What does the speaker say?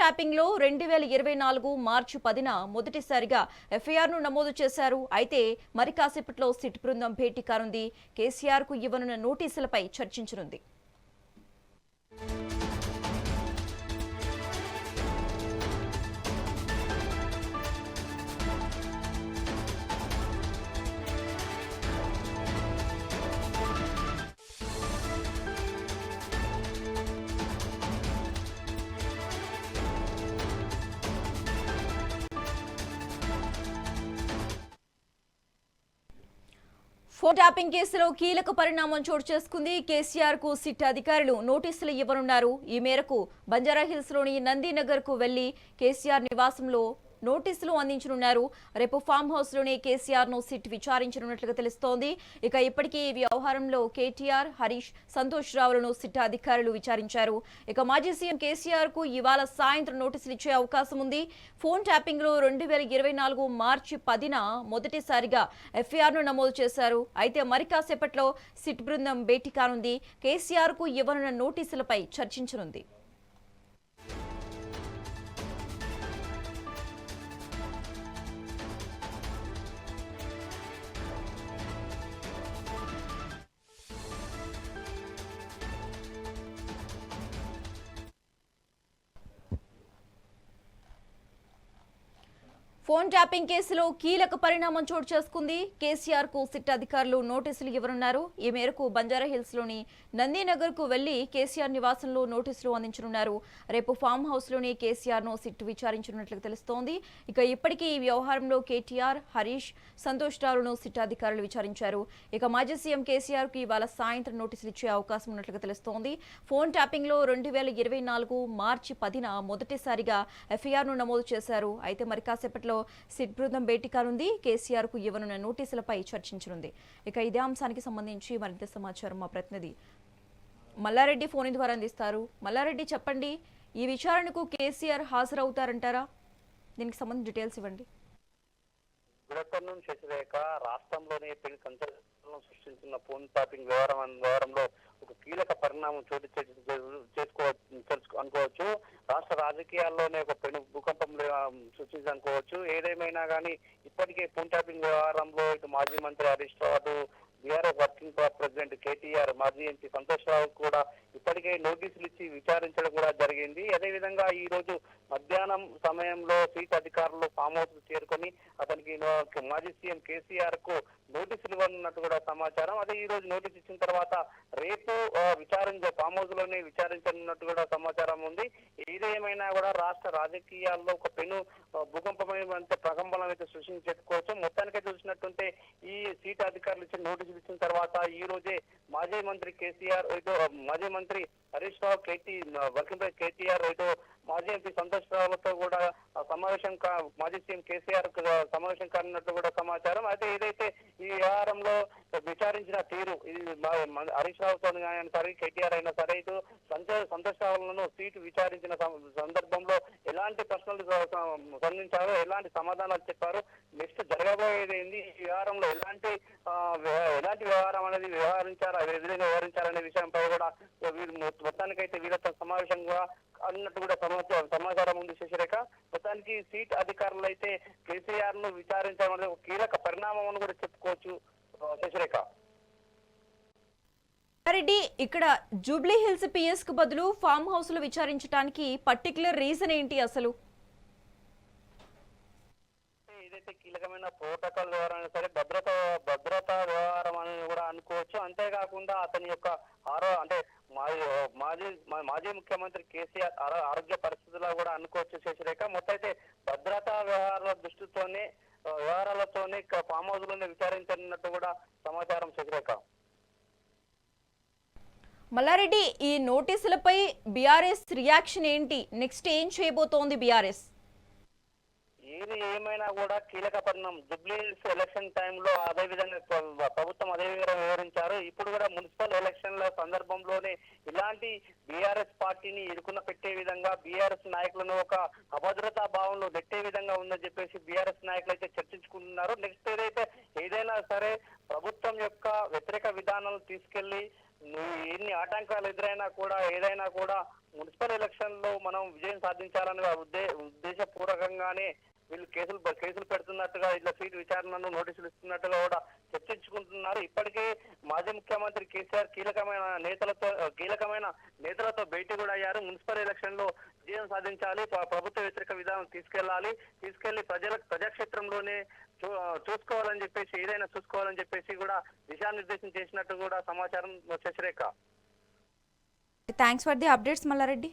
Tapping లో 2024 మార్చి 10న మొదటిసారిగా ఎఫ్ఐఆర్ను నమోదు చేశారు. అయితే మరి కాసేపట్లో సిట్ బృందం భేటీ కానుంది. కేసీఆర్ కు ఇవ్వనున్న నోటీసులపై చర్చించనుంది. ఫోన్ ట్యాపింగ్ కేసులో కీలక పరిణామం చోటు చేసుకుంది. కేసీఆర్ కు సిట్ అధికారులు నోటీసులు ఇవ్వనున్నారు. ఈ మేరకు బంజారాహిల్స్ లోని నందీనగర్ కు వెళ్లి కేసీఆర్ నివాసంలో నోటీసులు అందించనున్నారు. రేపు ఫామ్ హౌస్ లోనే కేసీఆర్ ను సిట్ విచారించనున్నట్లుగా తెలుస్తోంది. ఇక ఇప్పటికీ ఈ వ్యవహారంలో కేటీఆర్, హరీష్, సంతోష్ రావులను సిట్ అధికారులు విచారించారు. ఇక మాజీ సీఎం కేసీఆర్ కు ఇవాళ సాయంత్రం నోటీసులు ఇచ్చే అవకాశం ఉంది. ఫోన్ ట్యాపింగ్ లో 2024 మార్చి 10న మొదటిసారిగా ఎఫ్ఐఆర్ ను నమోదు చేశారు. అయితే మరి కాసేపట్లో సిట్ బృందం భేటీ కానుంది. కేసీఆర్ కు ఇవ్వనున్న నోటీసులపై చర్చించనుంది. ఫోన్ ట్యాపింగ్ కేసులో కీలక పరిణామం చోటు చేసుకుంది. కేసీఆర్ కు సిట్ అధికారులు నోటీసులు ఇవ్వనున్నారు. ఈ మేరకు బంజారాహిల్స్ లోని నందీనగర్ కు వెళ్లి కేసీఆర్ నివాసంలో నోటీసులు అందించనున్నారు. రేపు ఫామ్ హౌస్ లోని కేసీఆర్ ను సిట్ విచారించనున్నట్లు తెలుస్తోంది. ఇక ఇప్పటికీ ఈ వ్యవహారంలో కేటీఆర్, హరీష్, సంతోష్ రావులను సిట్ అధికారులు విచారించారు. ఇక మాజీ సీఎం కేసీఆర్ కు ఇవాళ సాయంత్రం నోటీసులు ఇచ్చే అవకాశం ఉన్నట్లుగా తెలుస్తోంది. ఫోన్ ట్యాపింగ్ లో 2024 మార్చి 10న మొదటిసారిగా ఎఫ్ఐఆర్ ను నమోదు చేశారు. అయితే మరి కాసేపట్లో సిట్ బృందం భేటీ కానుంది. కేసీఆర్ కు ఇవ్వనున్న నోటీసులపై చర్చించనుంది. ఇక ఇదే అంశానికి సంబంధించి మరింత సమాచారం మా ప్రతినిధి మల్లారెడ్డి ఫోన్ ద్వారా అందిస్తారు. మల్లారెడ్డి, చెప్పండి, ఈ విచారణకు కేసీఆర్ హాజరవుతారంటారా? దీనికి సంబంధించి డీటెయిల్స్ ఇవ్వండి. గుణపర్ణం శశిరేఖ రాష్ట్రంలోనే పెళ్లి సంచలనం సృష్టించిన ఫోన్ ట్యాపింగ్ వ్యవహారంలో ఒక కీలక పరిణామం చోటు అనుకోవచ్చు. రాష్ట్ర రాజకీయాల్లోనే ఒక పెను భూకంపం సృష్టించి అనుకోవచ్చు. ఏదేమైనా కానీ ఇప్పటికే ఫోన్ ట్యాపింగ్ వ్యవహారంలో ఇటు మాజీ మంత్రి Harish Rao, BRS working president KTR, మాజీ ఎంపీ సంతోష్ రావు కూడా ఇప్పటికే నోటీసులు ఇచ్చి విచారించడం కూడా జరిగింది. అదేవిధంగా ఈ రోజు మధ్యాహ్నం సమయంలో సిట్ అధికారులు ఫామ్ హౌస్ చేరుకొని అతనికి మాజీ సీఎం కేసీఆర్ కు నోటీసులు ఇవ్వనున్నట్టు కూడా సమాచారం. అదే ఈ రోజు నోటీస్ ఇచ్చిన తర్వాత రేపు ఫామ్ హౌస్ లోనే విచారించనున్నట్టు కూడా సమాచారం ఉంది. ఏదేమైనా కూడా రాష్ట్ర రాజకీయాల్లో ఒక పెను భూకంపమైన ప్రకంపనం అయితే సృష్టించి చెప్పుకోవచ్చు. మొత్తానికే చూసినట్టుంటే ఈ సీట్ అధికారులు ఇచ్చిన నోటీసులు ఇచ్చిన తర్వాత ఈ రోజే మాజీ మంత్రి కేసీఆర్, మాజీ మంత్రి హరీష్ రావు, వర్కింగ్ ప్రెసిడెంట్ కేటీఆర్, మాజీ ఎంపీ సంతోష్ రావులతో కూడా మాజీ సీఎం కేసీఆర్ సమావేశం కానున్నట్లు కూడా సమాచారం. అయితే ఏదైతే ఈ వ్యవహారంలో విచారించిన తీరు, ఇది హరీష్ రావుతో సరే, కేటీఆర్ అయినా సరే, సంతోష్ రావులను సీటు విచారించిన సందర్భంలో ఎలాంటి ప్రశ్నలు సంధించారో, ఎలాంటి సమాధానాలు చెప్పారు, నెక్స్ట్ జరగబోయేది ఏంది, ఈ వ్యవహారంలో ఎలాంటి వ్యవహారం అనేది వ్యవహరించారనే విషయంపై కూడా మొత్తానికైతే వీళ్ళతో సమావేశంగా అన్నట్టు కూడా సమాచారం ఉంది. శశిరేఖ, మొత్తానికి సీట్ అధికారులు అయితే కేసీఆర్ ను విచారించడం అనేది ఒక కీలక పరిణామం అని కూడా చెప్పుకోవచ్చు. శశిరేఖ, రెడ్డి, ఇక్కడ జూబ్లీ హిల్స్ పిఎస్ కు బదులు ఫామ్ హౌస్ లో విచారించడానికి పర్టికులర్ రీజన్ ఏంటి అసలు? ఏదైతే కీలకమైన ప్రోటోకాల్ వ్యవహారం సరే, భద్రతా వ్యవహారం అని కూడా అనుకోవచ్చు. అంతేకాకుండా అతని యొక్క మాజీ ముఖ్యమంత్రి కేసీఆర్ ఆరోగ్య పరిస్థితుల్లో కూడా అనుకోవచ్చు. శశిరేఖ, మొత్తం అయితే భద్రతా వ్యవహారాలతోనే ఫామ్ హౌస్ లోనే విచారించనున్నట్టు కూడా సమాచారం. శశిరేఖ, మల్లారెడ్డి, ఈ నోటీసులపై బీఆర్ఎస్ రియాక్షన్ ఏంటి? నెక్స్ట్ ఏం చేయబోతోంది బీఆర్ఎస్? ఏది ఏమైనా కూడా కీలక పరిణామం. జూబ్లీహిల్స్ ఎలక్షన్ టైంలో అదే విధంగా ప్రభుత్వం అదే విధంగా వివరించారు. ఇప్పుడు కూడా మున్సిపల్ ఎలక్షన్ల సందర్భంలోనే ఇలాంటి బీఆర్ఎస్ పార్టీని ఇరుకున పెట్టే విధంగా, బీఆర్ఎస్ నాయకులను ఒక అభద్రతా భావంలో నెట్టే విధంగా ఉందని చెప్పేసి బీఆర్ఎస్ నాయకులు అయితే చర్చించుకుంటున్నారు. నెక్స్ట్ ఏదైనా సరే ప్రభుత్వం యొక్క వ్యతిరేక విధానాలను తీసుకెళ్లి ఎన్ని ఆటంకాలు ఎదురైనా కూడా, ఏదైనా కూడా మున్సిపల్ ఎలక్షన్ లో మనం విజయం సాధించాలని ఉద్దేశపూర్వకంగానే వీళ్ళు కేసులు పెడుతున్నట్టుగా ఇట్లా సీట్ విచారణను నోటీసులు ఇస్తున్నట్టుగా కూడా చర్చించుకుంటున్నారు. ఇప్పటికే మాజీ ముఖ్యమంత్రి కేసీఆర్ కీలకమైన నేతలతో భేటీ కూడా అయ్యారు. మున్సిపల్ ఎలక్షన్ లో విజయం సాధించాలి, ప్రభుత్వ వ్యతిరేక విధానం తీసుకెళ్లి ప్రజాక్షేత్రంలోనే చూసుకోవాలని చెప్పేసి, ఏదైనా చూసుకోవాలని చెప్పేసి కూడా దిశానిర్దేశం చేసినట్టు కూడా సమాచారం. Shashirekha, thanks for the updates Mallareddy.